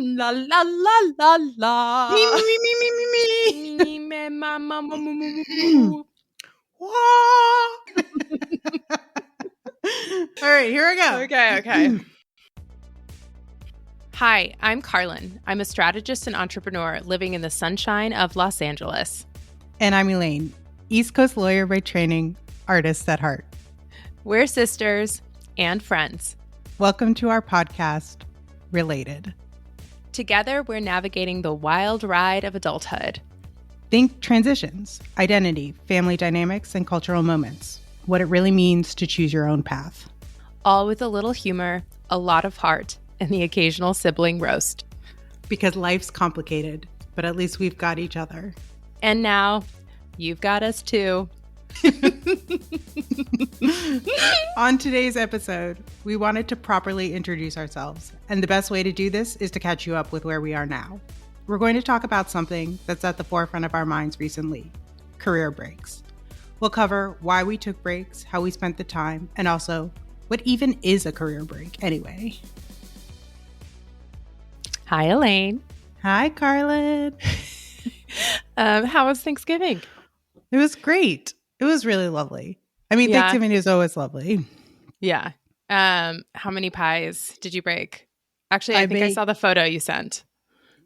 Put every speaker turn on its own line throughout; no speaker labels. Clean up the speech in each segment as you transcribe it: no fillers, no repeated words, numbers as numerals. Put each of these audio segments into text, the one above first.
La la la la la.
Me, me, me, me, me, me, me.
Me, me, ma, ma, ma, moo, moo, moo, moo.
Wah! All right, here I go.
Okay. Hi, I'm Carlin. I'm a strategist and entrepreneur living in the sunshine of Los Angeles.
And I'm Elaine, East Coast lawyer by training, artist at heart.
We're sisters and friends.
Welcome to our podcast, Related.
Together, we're navigating the wild ride of adulthood.
Think transitions, identity, family dynamics, and cultural moments. What it really means to choose your own path.
All with a little humor, a lot of heart, and the occasional sibling roast.
Because life's complicated, but at least we've got each other.
And now, you've got us too.
On today's episode, we wanted to properly introduce ourselves, and the best way to do this is to catch you up with where we are now. We're going to talk about something that's at the forefront of our minds recently, career breaks. We'll cover why we took breaks, how we spent the time, and also what even is a career break anyway.
Hi, Elaine.
Hi, Carlin.
How was Thanksgiving?
It was great. It was really lovely. I mean, Thanksgiving is always lovely.
Yeah. How many pies did you break? Actually, I think I saw the photo you sent.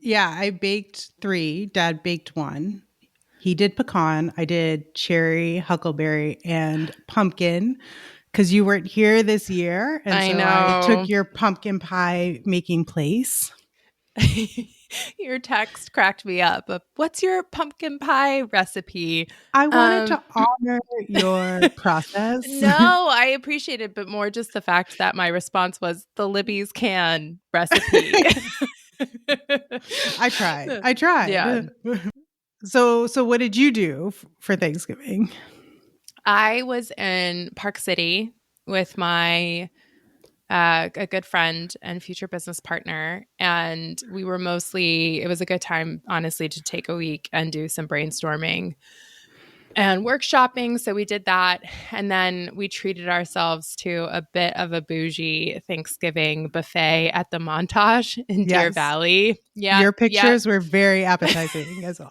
Yeah, I baked 3. Dad baked 1. He did pecan. I did cherry, huckleberry, and pumpkin because you weren't here this year. And
I
so
know.
I took your pumpkin pie making place.
Your text cracked me up. What's your pumpkin pie recipe?
I wanted to honor your process.
No, I appreciate it, but more just the fact that my response was the Libby's can recipe.
I tried.
Yeah.
So what did you do for Thanksgiving?
I was in Park City with my a good friend and future business partner. And we were it was a good time, honestly, to take a week and do some brainstorming and workshopping. So we did that. And then we treated ourselves to a bit of a bougie Thanksgiving buffet at the Montage in Deer Valley. Yeah.
Your pictures were very appetizing as well.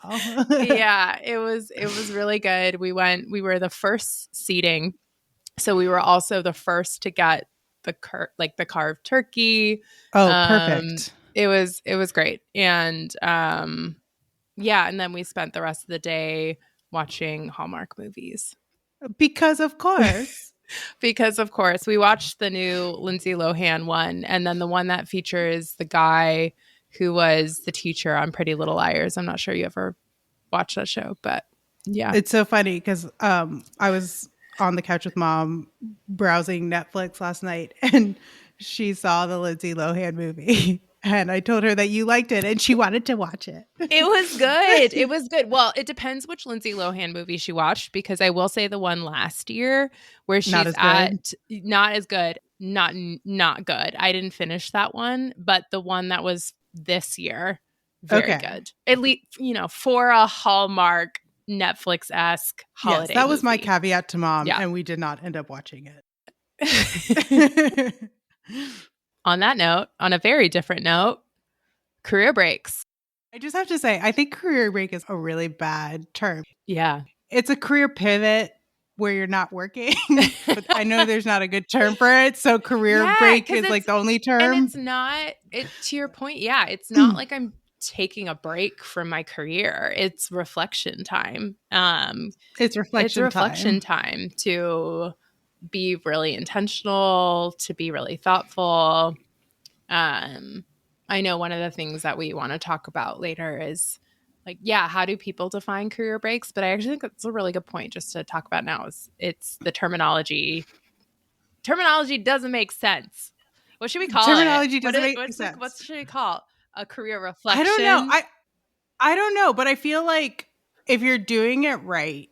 Yeah, it was really good. We were the first seating. So we were also the first to get the carved turkey.
Oh, perfect.
It was great. And and then we spent the rest of the day watching Hallmark movies.
Because of course.
We watched the new Lindsay Lohan one, and then the one that features the guy who was the teacher on Pretty Little Liars. I'm not sure you ever watched that show, but yeah.
It's so funny because I was on the couch with Mom browsing Netflix last night, and she saw the Lindsay Lohan movie. And I told her that you liked it, and she wanted to watch it.
It was good. It was good. Well, it depends which Lindsay Lohan movie she watched, because I will say the one last year where she's not as good, not good. I didn't finish that one, but the one that was this year, very good. At least, for a Hallmark Netflix-esque holiday.
Yes, that was
movie.
my caveat to Mom, and we did not end up watching it.
On that note, on a very different note, career breaks.
I just have to say, I think career break is a really bad term.
Yeah.
It's a career pivot where you're not working, but I know there's not a good term for it. So career break is like the only term.
And it's not, to your point, it's not like I'm taking a break from my career. It's reflection time.
It's reflection
time to be really intentional, to be really thoughtful. I know one of the things that we want to talk about later is how do people define career breaks? But I actually think that's a really good point just to talk about now. It's the terminology. Terminology doesn't make sense. What should we call
terminology
it?
Doesn't make sense.
What should we call a career reflection?
I don't know. I don't know, but I feel like if you're doing it right,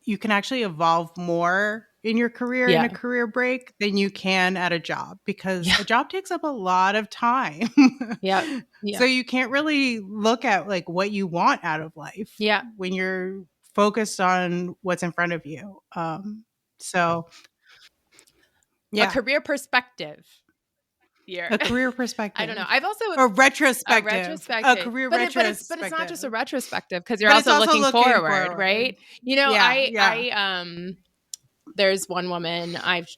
you can actually evolve more in your career in a career break than you can at a job, because a job takes up a lot of time. So you can't really look at what you want out of life when you're focused on what's in front of you. A
career perspective. year.
A career
I don't know.
perspective.
I've also
A
a
retrospective. A
retrospective,
career
but
retrospective.
it's not just a retrospective because you're
But it's
also
also
looking
looking
forward,
forward.
right? You know,
Yeah, yeah.
there's one woman I've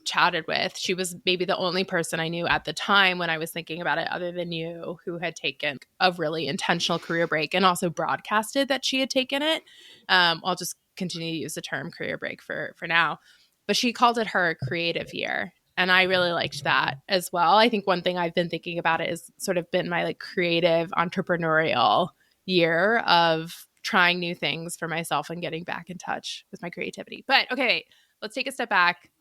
chatted with. She was maybe the only person I knew at the time when I was thinking about it, other than you, who had taken a really intentional career break and also broadcasted that she had taken it. I'll just continue to use the term career break for now, but she called it her creative year. And I really liked that as well. I think one thing I've been thinking about it is sort of been my like creative entrepreneurial year of trying new things for myself and getting back in touch with my creativity. But okay, wait, let's take a step back.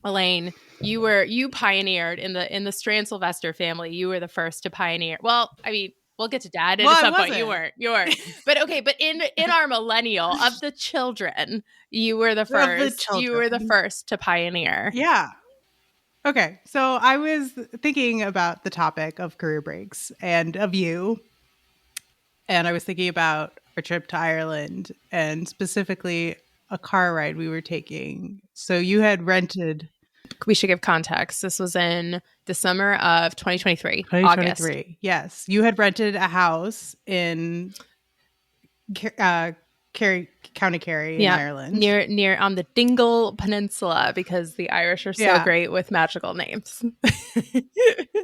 Elaine, you pioneered in the Strand Sylvester family. You were the first to pioneer. Well, I mean, we'll get to Dad at
Well, I
some point.
wasn't.
You weren't. But okay, but in our millennial of the children, you were the
Of the
first. You were the
children.
first to pioneer.
Yeah. Okay. So I was thinking about the topic of career breaks and of you. And I was thinking about our trip to Ireland and specifically a car ride we were taking. So you had rented
We should give context. This was in the summer of 2023, August.
2023. Yes. You had rented a house in Kerry, County Kerry in Ireland.
Near on the Dingle Peninsula, because the Irish are so great with magical names.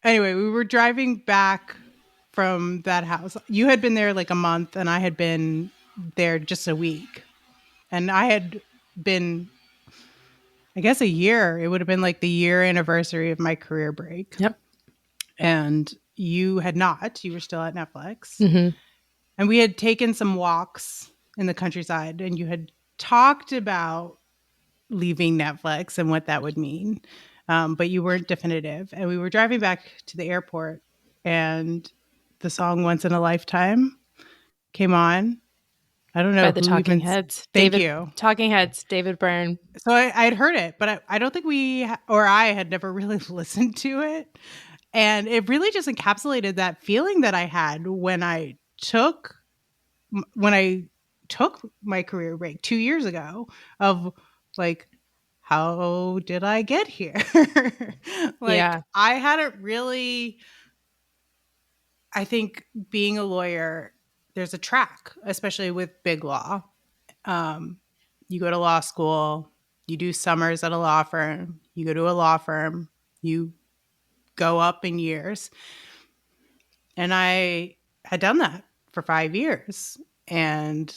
Anyway, we were driving back from that house. You had been there like a month and I had been there just a week. And I had been, I guess, a year. It would have been like the year anniversary of my career break.
Yep.
And you had not. You were still at Netflix.
Mm-hmm.
And we had taken some walks in the countryside and you had talked about leaving Netflix and what that would mean. But you weren't definitive. And we were driving back to the airport and the song Once in a Lifetime came on. I don't know.
By the Talking Heads.
Thank you.
Talking Heads, David Byrne.
So I had heard it, but I don't think I had never really listened to it. And it really just encapsulated that feeling that I had when I took my career break 2 years ago of like, how did I get here? I hadn't really, I think being a lawyer, there's a track, especially with big law. You go to law school, you do summers at a law firm, you go to a law firm, you go up in years. And I had done that for 5 years and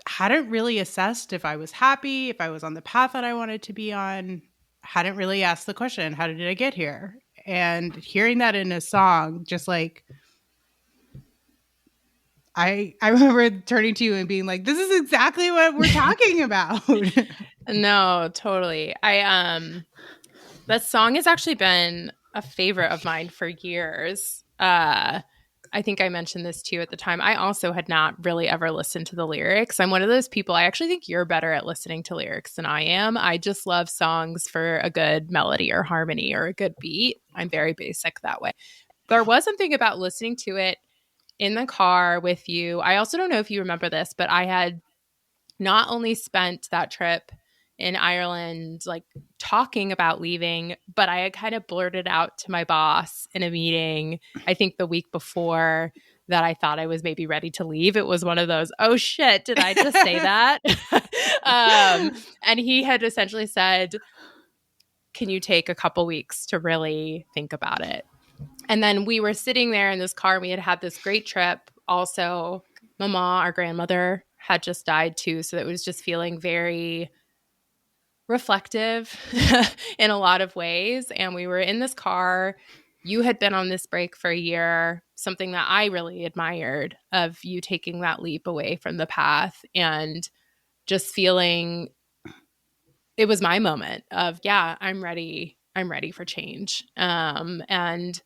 hadn't really assessed if I was happy, if I was on the path that I wanted to be on. Hadn't really asked the question, how did I get here? And hearing that in a song, just like, I remember turning to you and being like, this is exactly what we're talking about.
No, totally. That song has actually been a favorite of mine for years. I think I mentioned this to you at the time. I also had not really ever listened to the lyrics. I'm one of those people, I actually think you're better at listening to lyrics than I am. I just love songs for a good melody or harmony or a good beat. I'm very basic that way. There was something about listening to it in the car with you. I also don't know if you remember this, but I had not only spent that trip in Ireland, like talking about leaving, but I had kind of blurted out to my boss in a meeting, I think the week before, that I thought I was maybe ready to leave. It was one of those, oh shit, did I just say that? And he had essentially said, can you take a couple weeks to really think about it? And then we were sitting there in this car and we had this great trip. Also, Mama, our grandmother, had just died too. So it was just feeling very reflective in a lot of ways. And we were in this car. You had been on this break for a year, something that I really admired of you taking that leap away from the path and just feeling it was my moment of, yeah, I'm ready for change. And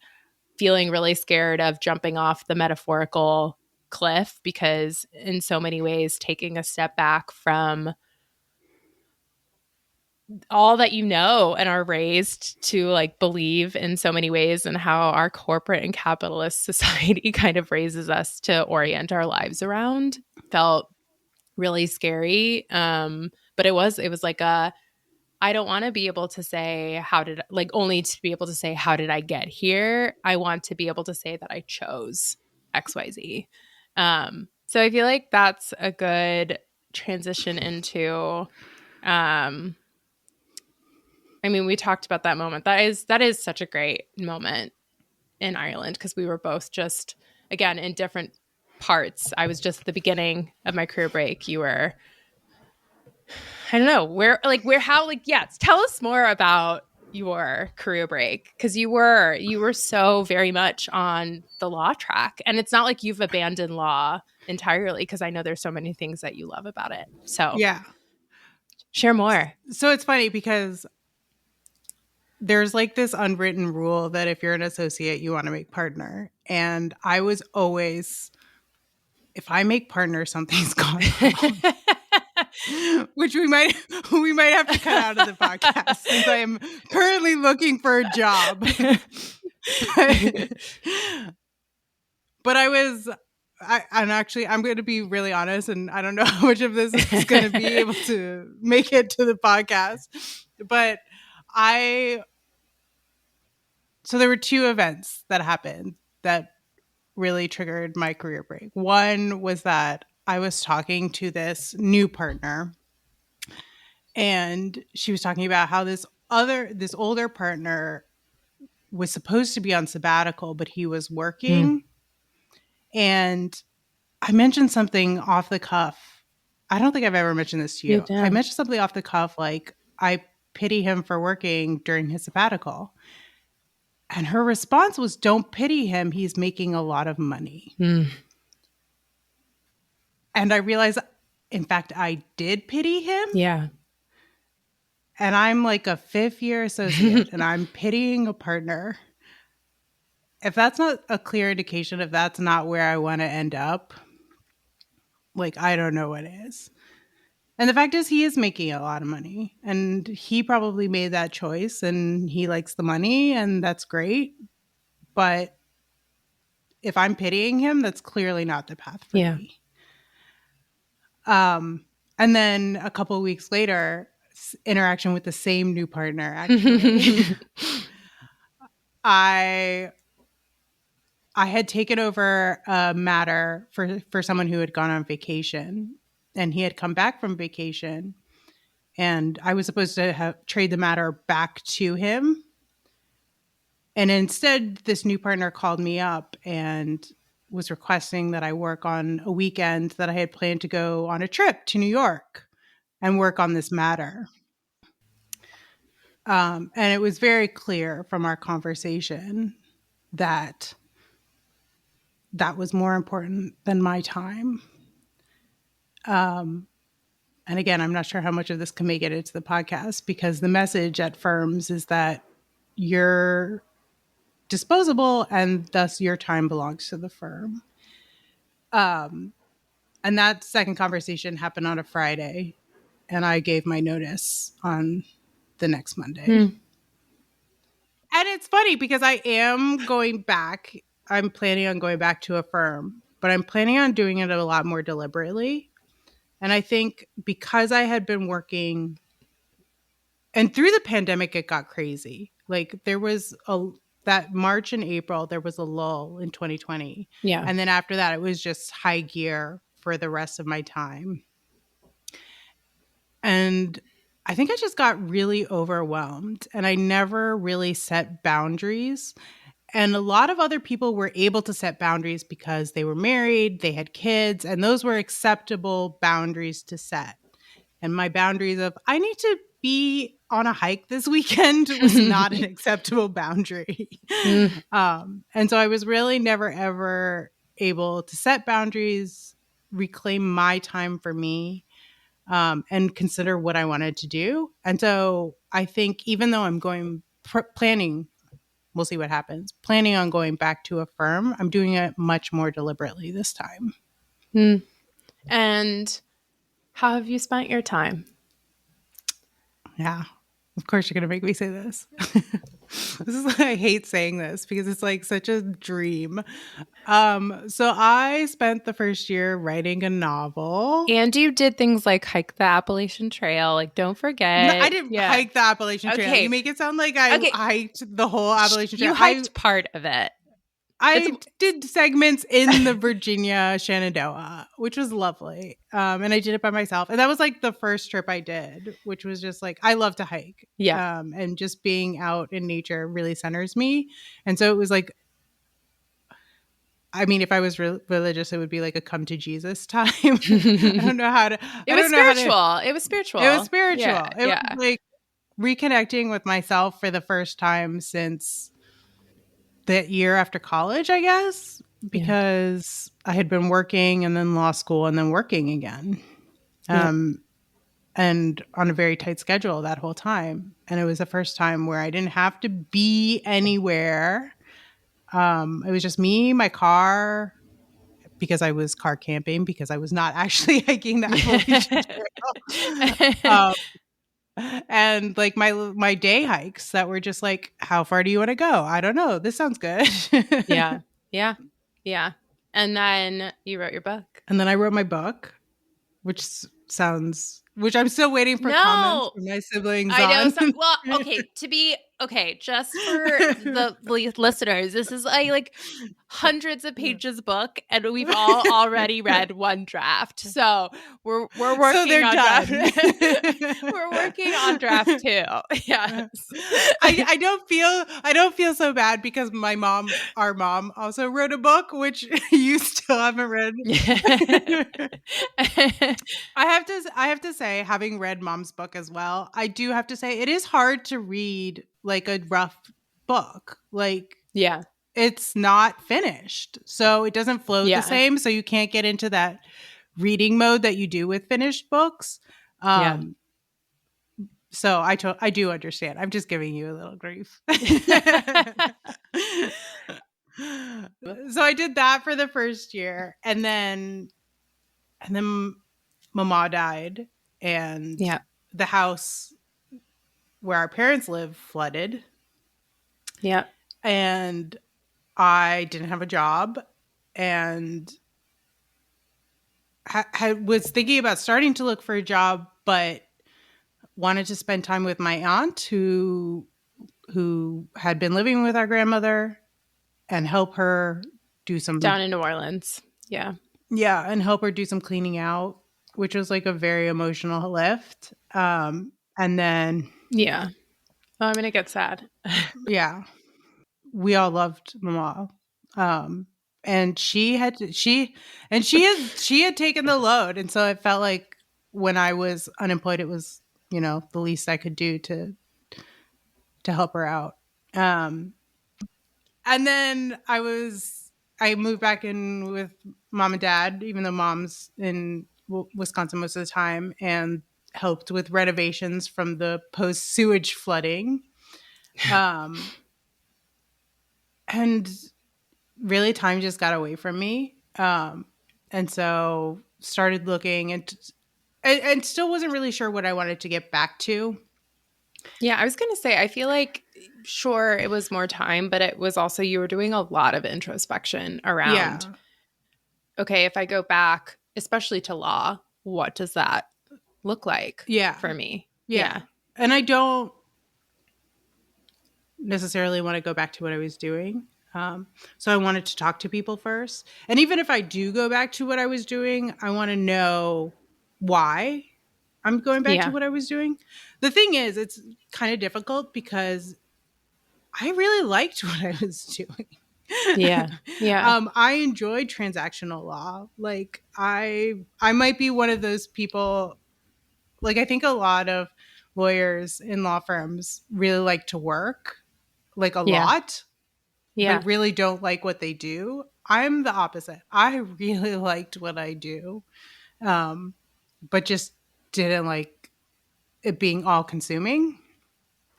feeling really scared of jumping off the metaphorical cliff because in so many ways, taking a step back from all that you know and are raised to like believe in so many ways and how our corporate and capitalist society kind of raises us to orient our lives around felt really scary. But it was like I don't want to be able to say, only to be able to say, how did I get here? I want to be able to say that I chose XYZ. So I feel like that's a good transition into, I mean, we talked about that moment. That is such a great moment in Ireland because we were both just, again, in different parts. I was just at the beginning of my career break. You were, I don't know, tell us more about your career break because you were so very much on the law track. And it's not like you've abandoned law entirely because I know there's so many things that you love about it. So
Yeah.
share more.
So it's funny because there's like this unwritten rule that if you're an associate, you want to make partner. And I was always, if I make partner, something's gone wrong. Which we might have to cut out of the podcast since I am currently looking for a job. But I'm going to be really honest, and I don't know how much of this is going to be able to make it to the podcast. But so there were two events that happened that really triggered my career break. One was that I was talking to this new partner, and she was talking about how this older partner was supposed to be on sabbatical, but he was working. And I mentioned something off the cuff. I don't think I've ever mentioned this to you. I mentioned something off the cuff, like I pity him for working during his sabbatical. And her response was, don't pity him. He's making a lot of money. And I realized, in fact, I did pity him.
Yeah.
And I'm like a 5th-year associate and I'm pitying a partner. If that's not a clear indication, if that's not where I want to end up, like, I don't know what is. And the fact is, he is making a lot of money and he probably made that choice and he likes the money and that's great. But if I'm pitying him, that's clearly not the path for me. And then a couple of weeks later, interaction with the same new partner, actually. I had taken over a matter for someone who had gone on vacation, and he had come back from vacation, and I was supposed to trade the matter back to him. And instead, this new partner called me up and was requesting that I work on a weekend that I had planned to go on a trip to New York and work on this matter. And it was very clear from our conversation that that was more important than my time. And again, I'm not sure how much of this can make it into the podcast because the message at firms is that you're disposable and thus your time belongs to the firm. And that second conversation happened on a Friday, and I gave my notice on the next Monday. And it's funny because I am going back. I'm planning on going back to a firm, but I'm planning on doing it a lot more deliberately. And I think because I had been working, and through the pandemic, it got crazy. Like there was that March and April, there was a lull in 2020.
Yeah.
And then after that, it was just high gear for the rest of my time. And I think I just got really overwhelmed and I never really set boundaries. And a lot of other people were able to set boundaries because they were married, they had kids, and those were acceptable boundaries to set. And my boundaries of, I need to be on a hike this weekend was not an acceptable boundary. And so I was really never, ever able to set boundaries, reclaim my time for me, and consider what I wanted to do. And so I think even though I'm planning, we'll see what happens, planning on going back to a firm, I'm doing it much more deliberately this time.
And how have you spent your time?
Yeah, of course you're going to make me say this. I hate saying this because it's like such a dream. So I spent the first year writing a novel.
And you did things like hike the Appalachian Trail. Like, don't
No, I
forget.
didn't
Yeah.
hike the Appalachian Trail. You
Okay.
make it sound like I
Okay.
hiked the whole Appalachian Trail.
You hiked part of it. It's
I did segments in the Virginia Shenandoah, which was lovely. And I did it by myself. And that was like the first trip I did, which was just like, I love to hike.
yeah.
And just being out in nature really centers me. And so it was like, I mean, if I was religious, it would be like a come to Jesus time. I don't know how to.
It was spiritual. It was spiritual.
It was spiritual.
Yeah.
It was like reconnecting with myself for the first time since that year after college, I guess, because I had been working and then law school and then working again. And on a very tight schedule that whole time. And it was the first time where I didn't have to be anywhere. It was just me, my car, because I was car camping, because I was not actually hiking the Appalachian Trail. And like my day hikes that were just like, how far do you want to go? I don't know. This sounds good.
Yeah. Yeah. Yeah. And then you wrote your book.
And then I wrote my book, which I'm still waiting for comments from my siblings.
I know. Well, okay. Just for the listeners, this is like hundreds of pages book, and we've all already read one draft. So we're working on draft. We're working on draft 2. Yes.
I don't feel so bad because our mom also wrote a book, which you still haven't read. I have to say, having read mom's book as well, I do have to say it is hard to read like a rough book. Like,
yeah,
it's not finished, so it doesn't flow the same. So you can't get into that reading mode that you do with finished books. So I do understand. I'm just giving you a little grief. So I did that for the first year, and then Mama died, and the house where our parents live flooded.
Yeah.
And I didn't have a job, and was thinking about starting to look for a job, but wanted to spend time with my aunt who had been living with our grandmother and help her do some
down in New Orleans. Yeah.
Yeah. And help her do some cleaning out, which was like a very emotional lift. And then.
Yeah. Oh, I'm going to get sad.
Yeah. We all loved Mama. And she had taken the load. And so it felt like when I was unemployed, it was, the least I could do to help her out. And then I moved back in with mom and dad, even though mom's in Wisconsin most of the time, and helped with renovations from the post sewage flooding. And really time just got away from me. And so started looking and still wasn't really sure what I wanted to get back to.
Yeah, I was going to say, I feel like, sure, it was more time, but it was also, you were doing a lot of introspection around, okay, if I go back, especially to law, what does that look like for me? Yeah.
And I don't necessarily want to go back to what I was doing. So I wanted to talk to people first. And even if I do go back to what I was doing, I want to know why I'm going back to what I was doing. The thing is, it's kind of difficult because I really liked what I was doing.
Yeah.
I enjoyed transactional law. Like I might be one of those people. Like I think a lot of lawyers in law firms really like to work, like a lot.
Yeah.
But really don't like what they do. I'm the opposite. I really liked what I do, but just didn't like it being all consuming.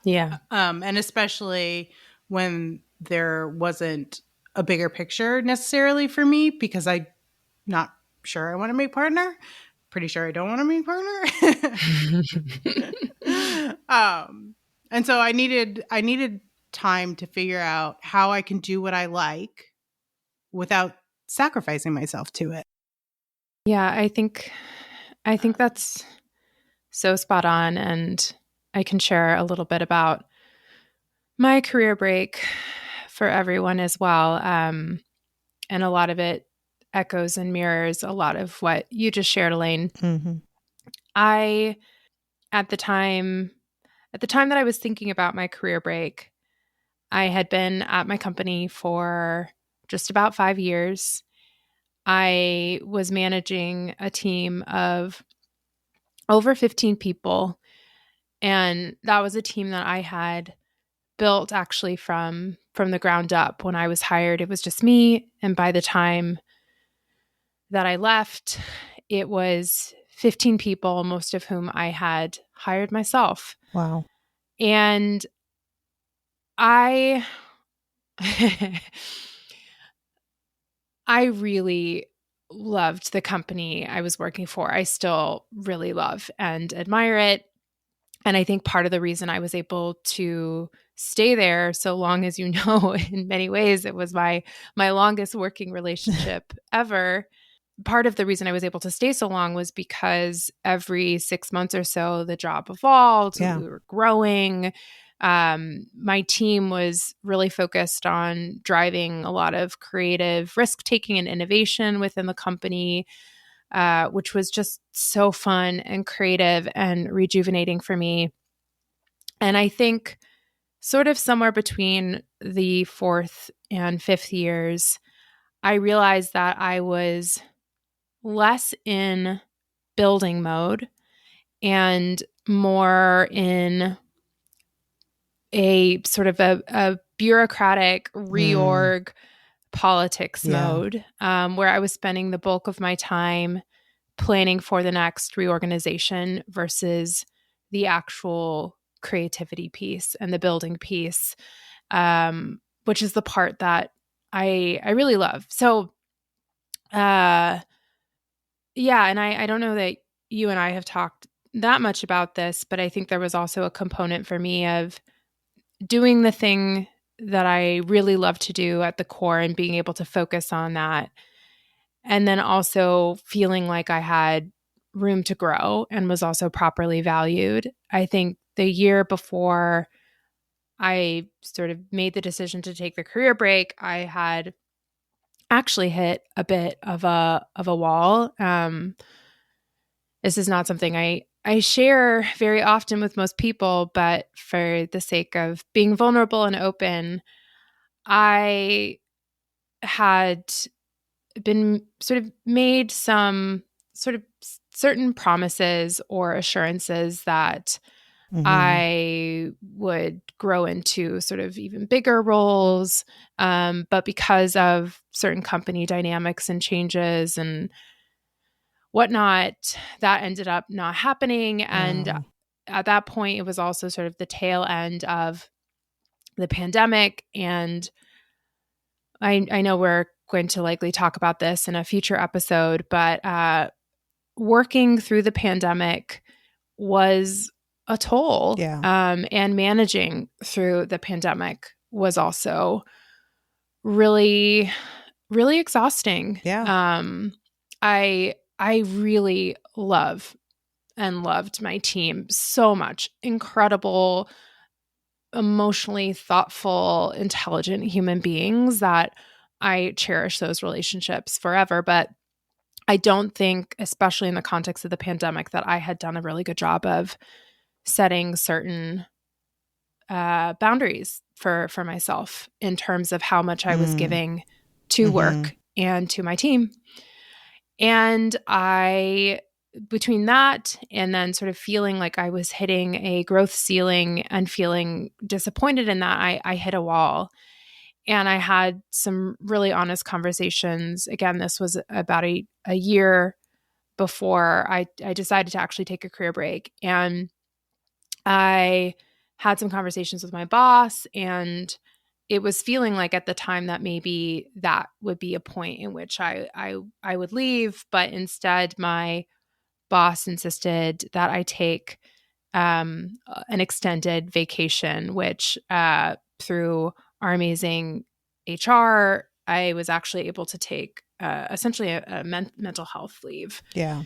Yeah.
And especially when there wasn't a bigger picture necessarily for me, because I'm not sure I want to make partner. Pretty sure I don't want to make partner. And so I needed time to figure out how I can do what I like without sacrificing myself to it.
Yeah, I think that's so spot on, and I can share a little bit about my career break for everyone as well. And a lot of it echoes and mirrors a lot of what you just shared, Elaine.
Mm-hmm.
I at the time that I was thinking about my career break, I had been at my company for just about 5 years. I was managing a team of over 15 people, and that was a team that I had built actually from the ground up. When I was hired, it was just me, and by the time that I left, it was 15 people, most of whom I had hired myself.
Wow.
And I I really loved the company I was working for. I still really love and admire it. And I think part of the reason I was able to stay there so long, as you know, in many ways, it was my longest working relationship ever. Part of the reason I was able to stay so long was because every 6 months or so, the job evolved.
Yeah.
We were growing. My team was really focused on driving a lot of creative risk taking and innovation within the company, which was just so fun and creative and rejuvenating for me. And I think sort of somewhere between the fourth and fifth years, I realized that I was less in building mode and more in a sort of a bureaucratic reorg politics mode, where I was spending the bulk of my time planning for the next reorganization versus the actual creativity piece and the building piece, which is the part that I really love. So, yeah, and I don't know that you and I have talked that much about this, but I think there was also a component for me of doing the thing that I really love to do at the core and being able to focus on that. And then also feeling like I had room to grow and was also properly valued. I think the year before I sort of made the decision to take the career break, I had actually hit a bit of a wall. This is not something I share very often with most people, but for the sake of being vulnerable and open, I had been sort of made some sort of certain promises or assurances that I would grow into sort of even bigger roles. But because of certain company dynamics and changes and whatnot, that ended up not happening. And at that point, it was also sort of the tail end of the pandemic. And I know we're going to likely talk about this in a future episode, but working through the pandemic was a toll.
Yeah.
And managing through the pandemic was also really, really exhausting.
Yeah.
I really love and loved my team so much. Incredible, emotionally thoughtful, intelligent human beings that I cherish those relationships forever. But I don't think, especially in the context of the pandemic, that I had done a really good job of setting certain boundaries for myself in terms of how much I was giving to work and to my team. And between that and then sort of feeling like I was hitting a growth ceiling and feeling disappointed in that, I hit a wall. And I had some really honest conversations. Again, this was about a year before I decided to actually take a career break. And I had some conversations with my boss, and it was feeling like at the time that maybe that would be a point in which I would leave. But instead, my boss insisted that I take an extended vacation, which through our amazing HR, I was actually able to take essentially a mental health leave.
Yeah.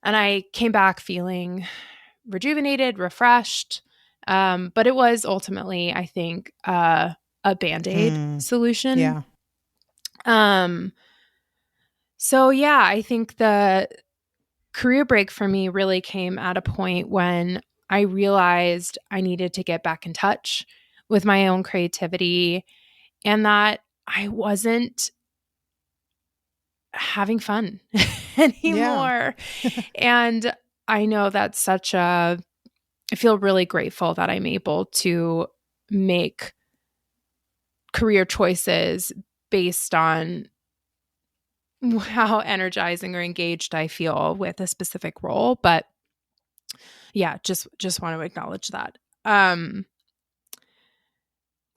And I came back feeling rejuvenated, refreshed. But it was ultimately, I think, a Band-Aid solution.
Yeah.
So yeah, I think the career break for me really came at a point when I realized I needed to get back in touch with my own creativity and that I wasn't having fun anymore. And I know that's such a, I feel really grateful that I'm able to make career choices based on how energizing or engaged I feel with a specific role. But yeah, just want to acknowledge that.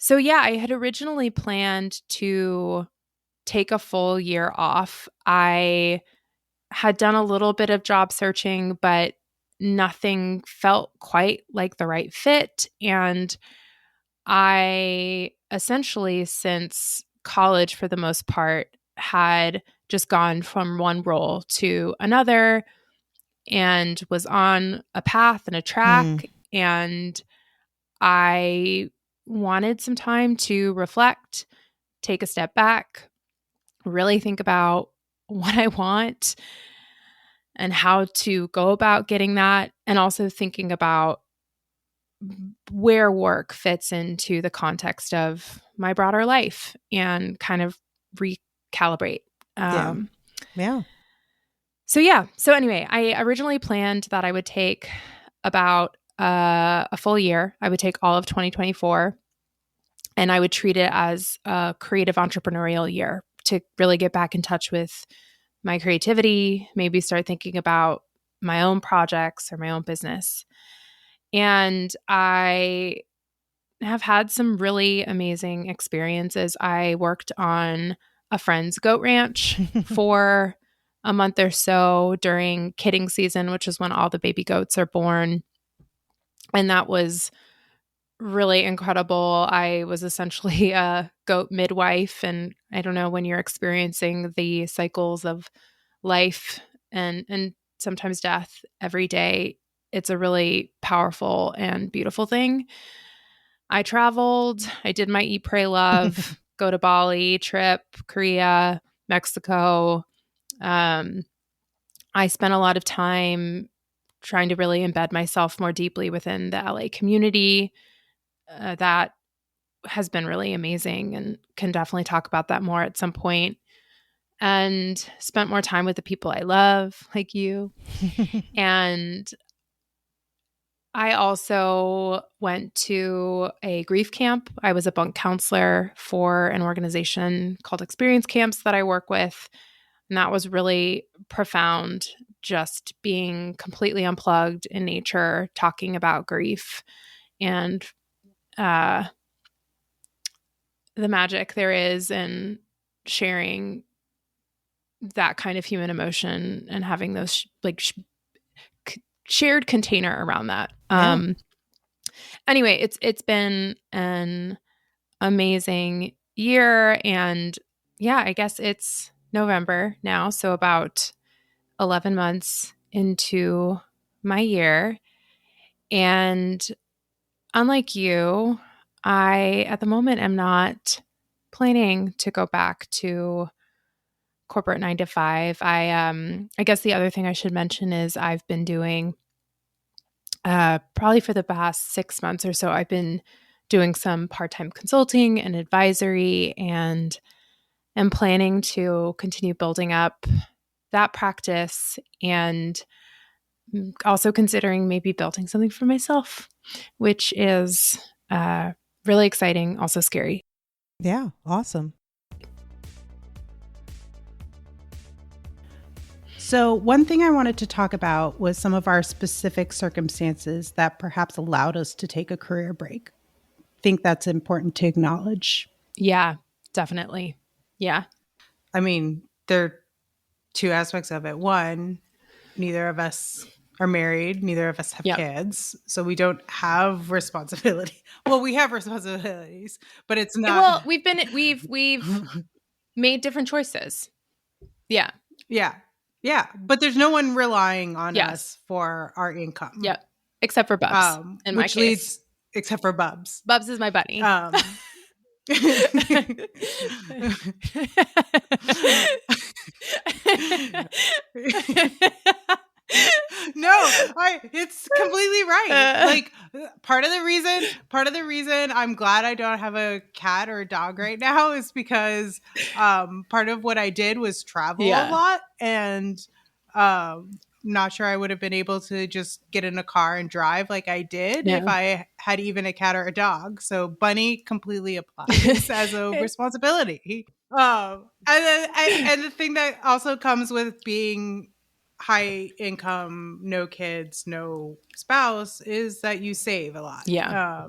So yeah, I had originally planned to take a full year off. I had done a little bit of job searching, but nothing felt quite like the right fit. And I essentially, since college for the most part, had just gone from one role to another and was on a path and a track. And I wanted some time to reflect, take a step back, really think about what I want and how to go about getting that, and also thinking about where work fits into the context of my broader life and kind of recalibrate.
Yeah.
So anyway, I originally planned that I would take about a full year. I would take all of 2024 and I would treat it as a creative entrepreneurial year to really get back in touch with my creativity, maybe start thinking about my own projects or my own business. And I have had some really amazing experiences. I worked on a friend's goat ranch for a month or so during kidding season, which is when all the baby goats are born. And that was really incredible. I was essentially a goat midwife. And I don't know, when you're experiencing the cycles of life and sometimes death every day, it's a really powerful and beautiful thing. I traveled. I did my Eat, Pray, Love, go to Bali trip, Korea, Mexico. I spent a lot of time trying to really embed myself more deeply within the LA community. That has been really amazing and can definitely talk about that more at some point. And spent more time with the people I love, like you. And I also went to a grief camp. I was a bunk counselor for an organization called Experience Camps that I work with. And that was really profound, just being completely unplugged in nature, talking about grief and the magic there is in sharing that kind of human emotion and having those shared container around that. Anyway, it's been an amazing year, and yeah, I guess it's November now, so about 11 months into my year. And unlike you, I at the moment am not planning to go back to corporate 9 to 5. I guess the other thing I should mention is I've been doing probably for the past 6 months or so, I've been doing some part-time consulting and advisory, and am planning to continue building up that practice, and also considering maybe building something for myself, which is really exciting, also scary.
Yeah, awesome.
So, one thing I wanted to talk about was some of our specific circumstances that perhaps allowed us to take a career break. I think that's important to acknowledge.
Yeah, definitely. Yeah.
I mean, there are two aspects of it. One, neither of us are married. Neither of us have
Yep.
kids. So we don't have responsibility. Well, we have responsibilities, but it's not.
Well, we've made different choices. Yeah.
Yeah. Yeah. But there's no one relying on
Yes.
us for our income.
Yep. Except for Bubs. In my
which
case.
leads, except for Bubs.
Bubs is my bunny.
No, it's completely right. Like part of the reason I'm glad I don't have a cat or a dog right now is because part of what I did was travel a lot, and not sure I would have been able to just get in a car and drive like I did if I had even a cat or a dog. So Bunny completely applies as a responsibility. And the thing that also comes with being high income, no kids, no spouse is that you save a lot.
Yeah.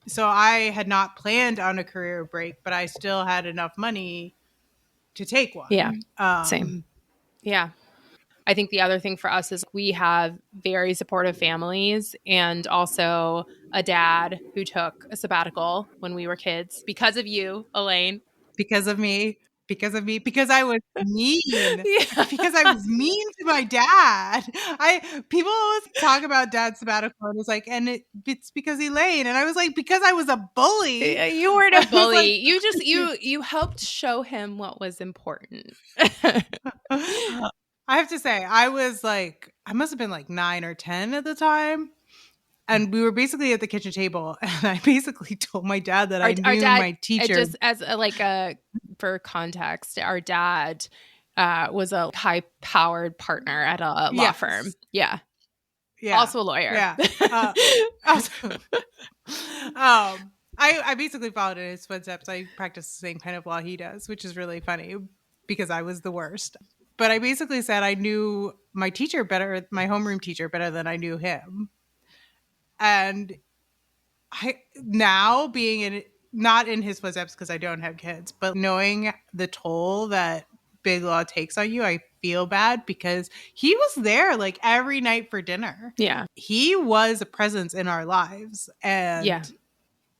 So I had not planned on a career break, but I still had enough money to take one.
Yeah. Same. Yeah. I think the other thing for us is we have very supportive families and also a dad who took a sabbatical when we were kids because of you, Elaine.
Because of me. Because I was mean. Because I was mean to my dad. People always talk about dad's sabbatical and it's like, and it's because Elaine. And I was like, because I was a bully.
You weren't a bully. Like, you helped show him what was important.
I have to say, I must have been like 9 or 10 at the time. And we were basically at the kitchen table, and I basically told my dad that I knew my teacher.
Just as for context, our dad was a high-powered partner at a law firm. Yeah. Also a lawyer.
Yeah. I basically followed in his footsteps. I practiced the same kind of law he does, which is really funny because I was the worst. But I basically said I knew my teacher better, my homeroom teacher better than I knew him. And now being not in his footsteps because I don't have kids, but knowing the toll that big law takes on you, I feel bad because he was there like every night for dinner.
Yeah.
He was a presence in our lives. And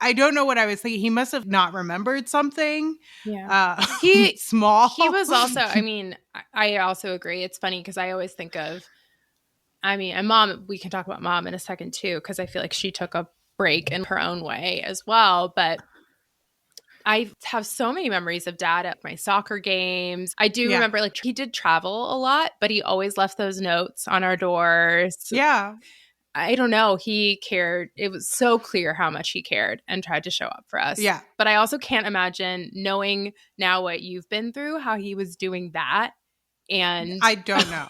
I don't know what I was thinking. He must have not remembered something.
Yeah.
Small.
He was also, I mean, I also agree. It's funny because I always think of, and mom, we can talk about mom in a second too, because I feel like she took a break in her own way as well. But I have so many memories of dad at my soccer games. I do remember like he did travel a lot, but he always left those notes on our doors.
Yeah.
I don't know. He cared. It was so clear how much he cared and tried to show up for us.
Yeah.
But I also can't imagine knowing now what you've been through, how he was doing that. And
I don't know.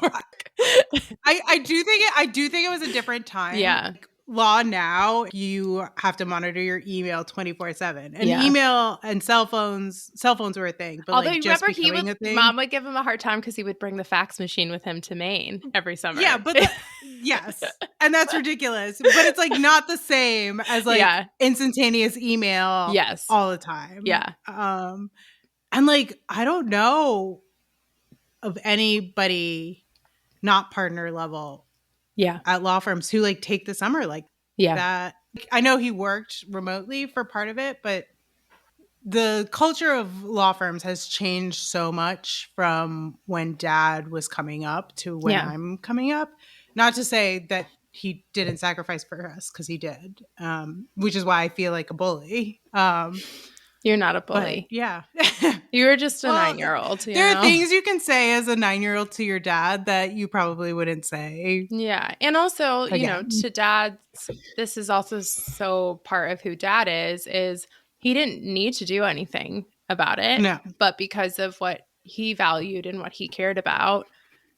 I do think it was a different time.
Yeah.
Law now, you have to monitor your email 24/7. And email and cell phones were a thing. But
although
like
remember
a thing.
Mom would give him a hard time because he would bring the fax machine with him to Maine every summer.
Yeah, but yes. And that's ridiculous. But it's like not the same as like instantaneous email all the time.
Yeah.
And like I don't know of anybody not partner level at law firms who like take the summer like that. I know he worked remotely for part of it, but the culture of law firms has changed so much from when dad was coming up to when I'm coming up. Not to say that he didn't sacrifice for us, because he did, which is why I feel like a bully.
You're not a bully.
Yeah.
You were just a 9-year-old.
There are things you can say as a 9-year-old to your dad that you probably wouldn't say.
Yeah. And also, to dads, this is also so part of who dad is he didn't need to do anything about it.
No.
But because of what he valued and what he cared about,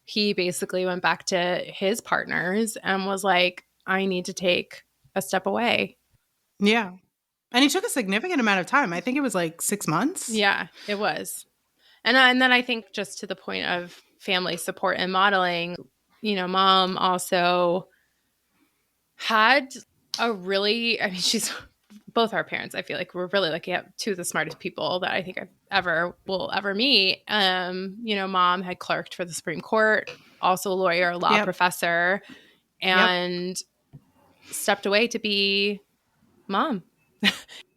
he basically went back to his partners and was like, I need to take a step away.
Yeah. And he took a significant amount of time. I think it was like 6 months.
Yeah, it was. And then I think just to the point of family support and modeling, mom also had she's both our parents. I feel like we're really lucky to have two of the smartest people that I think will ever meet. Mom had clerked for the Supreme Court, also a lawyer, law professor. and stepped away to be mom.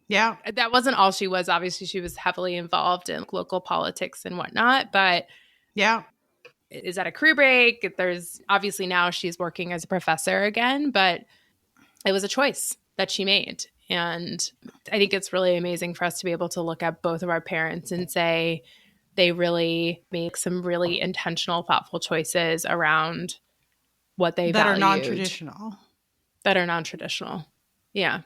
Yeah.
That wasn't all she was. Obviously, she was heavily involved in local politics and whatnot, but
Yeah.
is that a career break? There's obviously now she's working as a professor again, but it was a choice that she made. And I think it's really amazing for us to be able to look at both of our parents and say they really make some really intentional, thoughtful choices around what they
that
valued.
are non-traditional.
That are non-traditional. Yeah.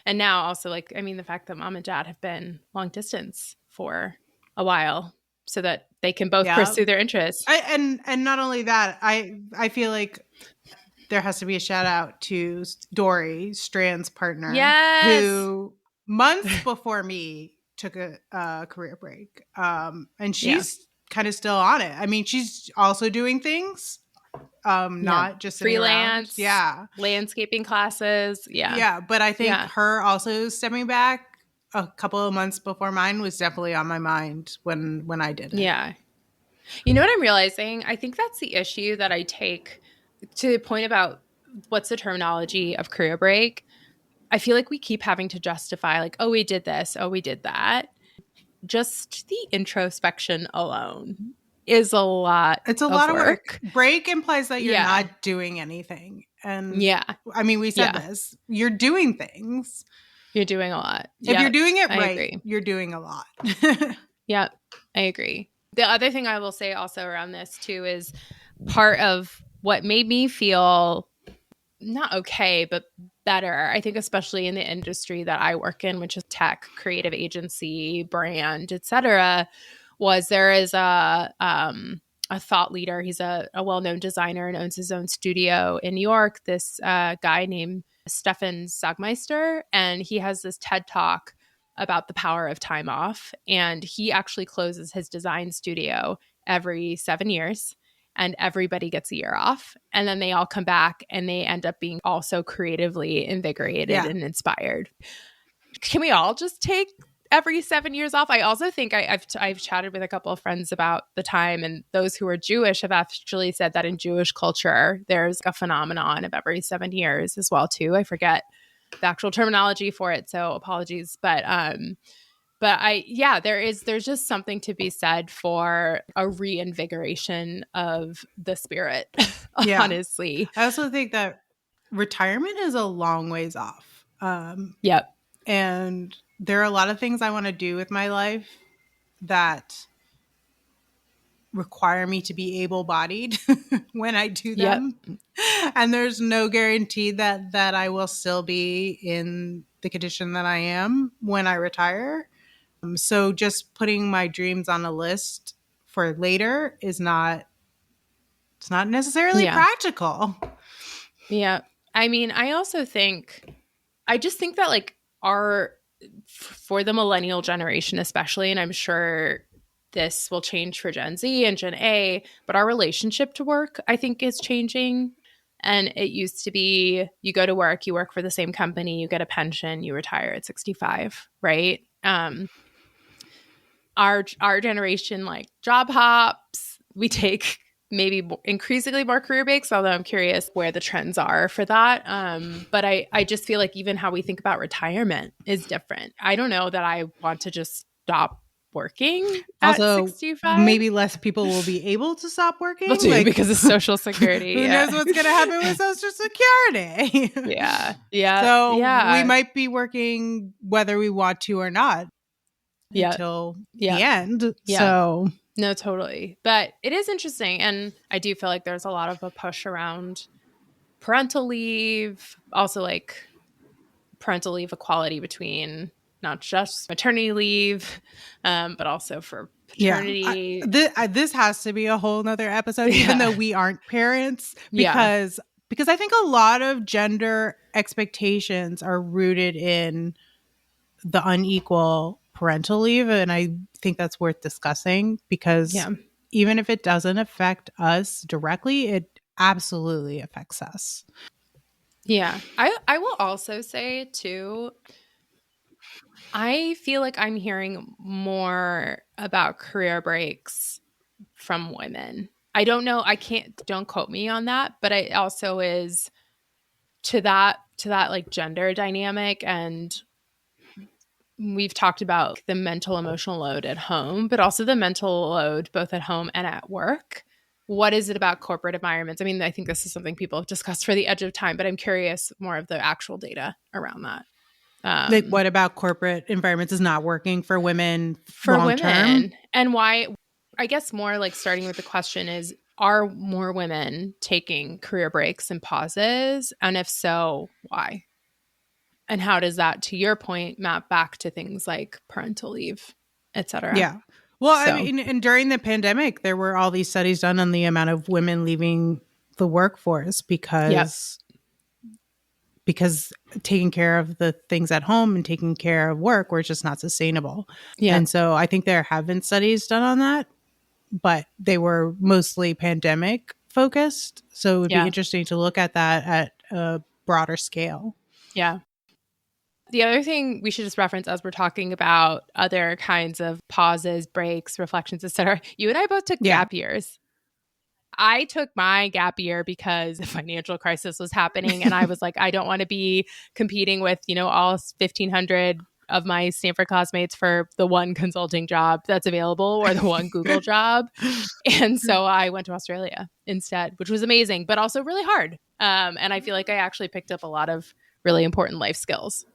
And now also, like, I mean, the fact that mom and dad have been long distance for a while so that they can both pursue their interests.
And not only that, I feel like there has to be a shout out to Dory, Strand's partner, who months before me took a career break. And she's kind of still on it. I mean, she's also doing things, not just
freelance,
landscaping
classes.
Yeah. But I think her also stepping back a couple of months before mine was definitely on my mind when I did it.
Yeah. You know what I'm realizing? I think that's the issue that I take to the point about what's the terminology of career break. I feel like we keep having to justify, like, oh, we did this, oh, we did that. Just the introspection alone is a lot.
It's a lot of work. Break implies that you're not doing anything. And I mean, we said this. You're doing things.
You're doing a lot.
If you're doing it right, you're doing a lot.
Yeah, I agree. The other thing I will say also around this too is part of what made me feel not okay, but better, I think, especially in the industry that I work in, which is tech, creative agency, brand, etc., was there is a thought leader. He's a well-known designer and owns his own studio in New York. This guy named Stefan Sagmeister, and he has this TED Talk about the power of time off. And he actually closes his design studio every 7 years, and everybody gets a year off. And then they all come back and they end up being also creatively invigorated and inspired. Can we all just take every 7 years off? I also think I've chatted with a couple of friends about the time, and those who are Jewish have actually said that in Jewish culture, there's a phenomenon of every 7 years as well, too. I forget the actual terminology for it, so apologies. But there's just something to be said for a reinvigoration of the spirit, honestly.
I also think that retirement is a long ways off. And there are a lot of things I want to do with my life that require me to be able-bodied when I do them. And there's no guarantee that I will still be in the condition that I am when I retire. So just putting my dreams on a list for later is not necessarily practical.
Yeah. I mean, I just think that like for the millennial generation especially, and I'm sure this will change for Gen Z and Gen A, but our relationship to work, I think, is changing. And it used to be you go to work, you work for the same company, you get a pension, you retire at 65, right? Our generation, like, job hops, we take maybe increasingly more career breaks, although I'm curious where the trends are for that. But I just feel like even how we think about retirement is different. I don't know that I want to just stop working
also,
at 65.
Maybe less people will be able to stop working.
Because of Social Security.
Who knows what's going to happen with Social Security? So we might be working whether we want to or not until the end. So
no, totally. But it is interesting. And I do feel like there's a lot of a push around parental leave, also like parental leave equality between not just maternity leave, but also for paternity.
This has to be a whole nother episode, even though we aren't parents, because I think a lot of gender expectations are rooted in the unequal parental leave. And I think that's worth discussing because even if it doesn't affect us directly, it absolutely affects us.
Yeah. I will also say too, I feel like I'm hearing more about career breaks from women I don't know. Don't quote me on that, but it also is to that like gender dynamic. And we've talked about the mental emotional load at home, but also the mental load both at home and at work. What is it about corporate environments? I mean, I think this is something people have discussed for the edge of time, but I'm curious more of the actual data around that.
Like, what about corporate environments is not working for women
for
long term?
women, and why? I guess more like starting with the question is, are more women taking career breaks and pauses? And if so, why? And how does that, to your point, map back to things like parental leave, et cetera?
Yeah. Well, I mean, and during the pandemic, there were all these studies done on the amount of women leaving the workforce because taking care of the things at home and taking care of work were just not sustainable.
Yeah.
And so I think there have been studies done on that, but they were mostly pandemic focused. So it would be interesting to look at that at a broader scale.
Yeah. The other thing we should just reference as we're talking about other kinds of pauses, breaks, reflections, etc. You and I both took gap years. I took my gap year because the financial crisis was happening. And I was like, I don't want to be competing with, all 1,500 of my Stanford classmates for the one consulting job that's available or the one Google job. And so I went to Australia instead, which was amazing, but also really hard. And I feel like I actually picked up a lot of really important life skills.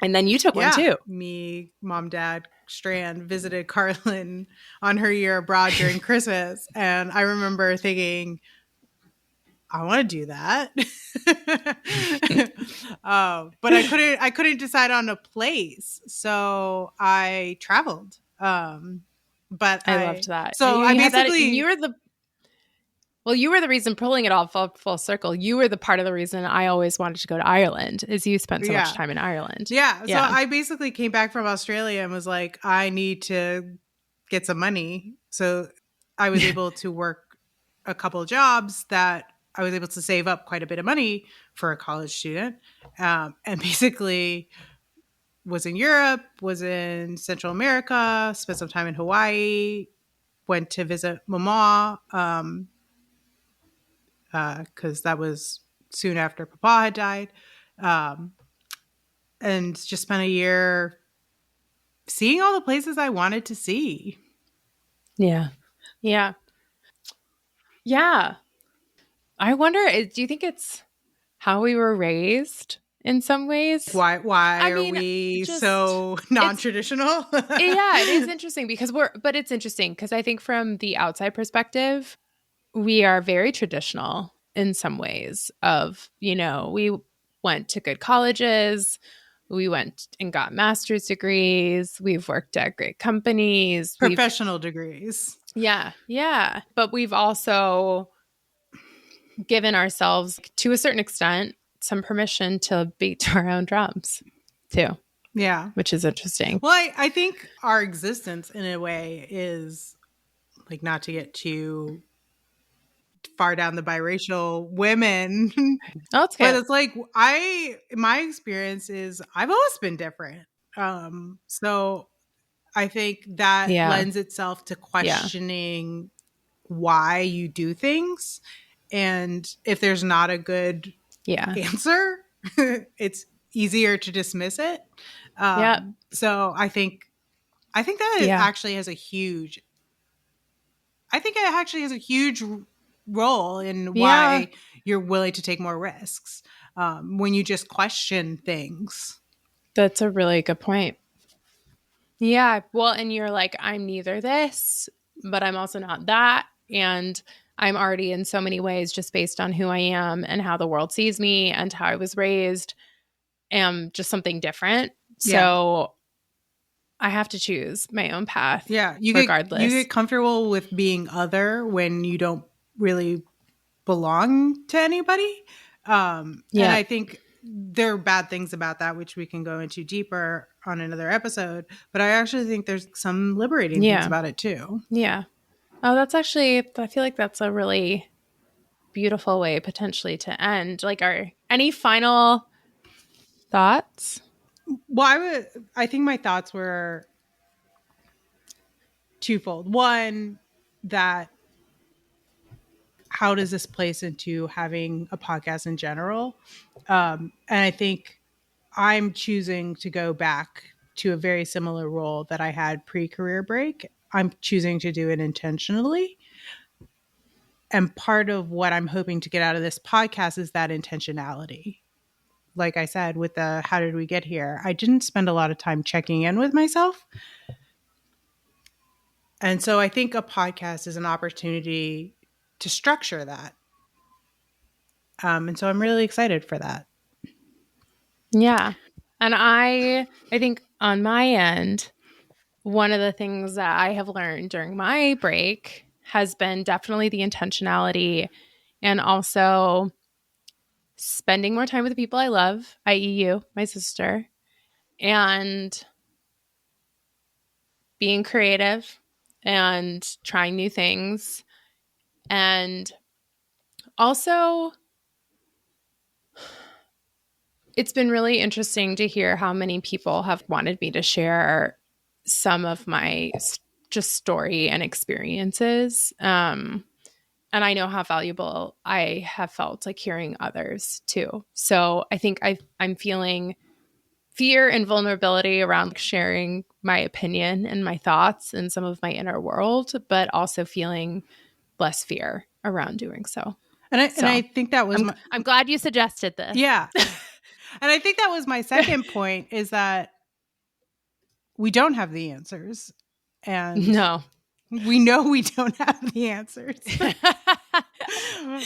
And then you took one too.
Me, mom, dad, Strand visited Carlin on her year abroad during Christmas. And I remember thinking, I want to do that. But I couldn't decide on a place. So I traveled. But
I loved that.
So I basically,
you were the reason, pulling it all full circle. You were the part of the reason I always wanted to go to Ireland, is you spent so much time in Ireland.
Yeah. So I basically came back from Australia and was like, I need to get some money. So I was able to work a couple of jobs that I was able to save up quite a bit of money for a college student. And basically was in Europe, was in Central America, spent some time in Hawaii, went to visit Mama, because that was soon after Papa had died, and just spent a year seeing all the places I wanted to see.
Yeah. I wonder, do you think it's how we were raised in some ways?
Why are we so non-traditional?
Yeah, it is interesting but it's interesting because I think from the outside perspective, we are very traditional in some ways we went to good colleges, we went and got master's degrees, we've worked at great companies,
professional degrees.
Yeah. But we've also given ourselves, to a certain extent, some permission to beat to our own drums too.
Yeah.
Which is interesting.
Well, I think our existence in a way is, like, not to get too far down the biracial women.
Oh, it's good.
But it's like, my experience is I've always been different. So I think that lends itself to questioning why you do things. And if there's not a good answer, it's easier to dismiss it. So I think that it actually has a huge role in why you're willing to take more risks, when you just question things.
That's a really good point. Yeah. Well, and you're like, I'm neither this, but I'm also not that. And I'm already in so many ways, just based on who I am and how the world sees me and how I was raised, am just something different. So I have to choose my own path.
Yeah.
Regardless.
You get comfortable with being other when you don't really belong to anybody. And I think there are bad things about that, which we can go into deeper on another episode. But I actually think there's some liberating things about it too.
Yeah. Oh, that's actually, I feel like that's a really beautiful way potentially to end. Like, any final thoughts?
Well, I think my thoughts were twofold. One, that how does this place into having a podcast in general? And I think I'm choosing to go back to a very similar role that I had pre-career break. I'm choosing to do it intentionally. And part of what I'm hoping to get out of this podcast is that intentionality. Like I said, with the how did we get here? I didn't spend a lot of time checking in with myself. And so I think a podcast is an opportunity to structure that. And so I'm really excited for that.
Yeah. And I think on my end, one of the things that I have learned during my break has been definitely the intentionality and also spending more time with the people I love, i.e. you, my sister, and being creative and trying new things. And also, it's been really interesting to hear how many people have wanted me to share some of my just story and experiences. And I know how valuable I have felt like hearing others too. So I think I'm feeling fear and vulnerability around sharing my opinion and my thoughts and some of my inner world, but also feeling less fear around doing so.
And I think that was
I'm glad you suggested this.
Yeah. And I think that was my second point, is that we don't have the answers. And
no,
we know we don't have the answers.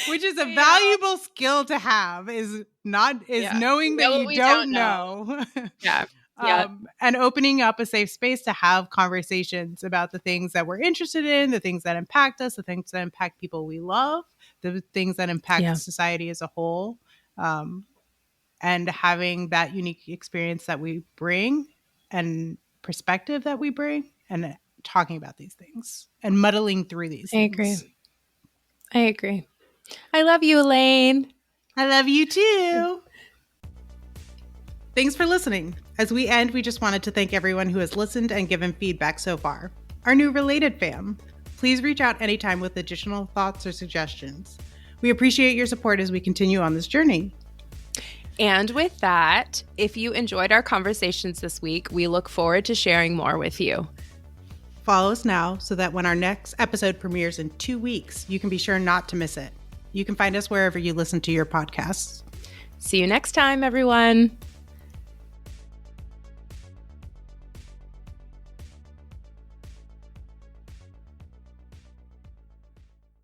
Which is a valuable skill to have, is knowing that you don't know.
Yeah.
And opening up a safe space to have conversations about the things that we're interested in, the things that impact us, the things that impact people we love, the things that impact society as a whole. And having that unique experience that we bring and perspective that we bring, and talking about these things and muddling through these things.
I agree. I love you, Elaine.
I love you too. Thanks for listening. As we end, we just wanted to thank everyone who has listened and given feedback so far. Our new Related fam, please reach out anytime with additional thoughts or suggestions. We appreciate your support as we continue on this journey.
And with that, if you enjoyed our conversations this week, we look forward to sharing more with you.
Follow us now so that when our next episode premieres in 2 weeks, you can be sure not to miss it. You can find us wherever you listen to your podcasts.
See you next time, everyone.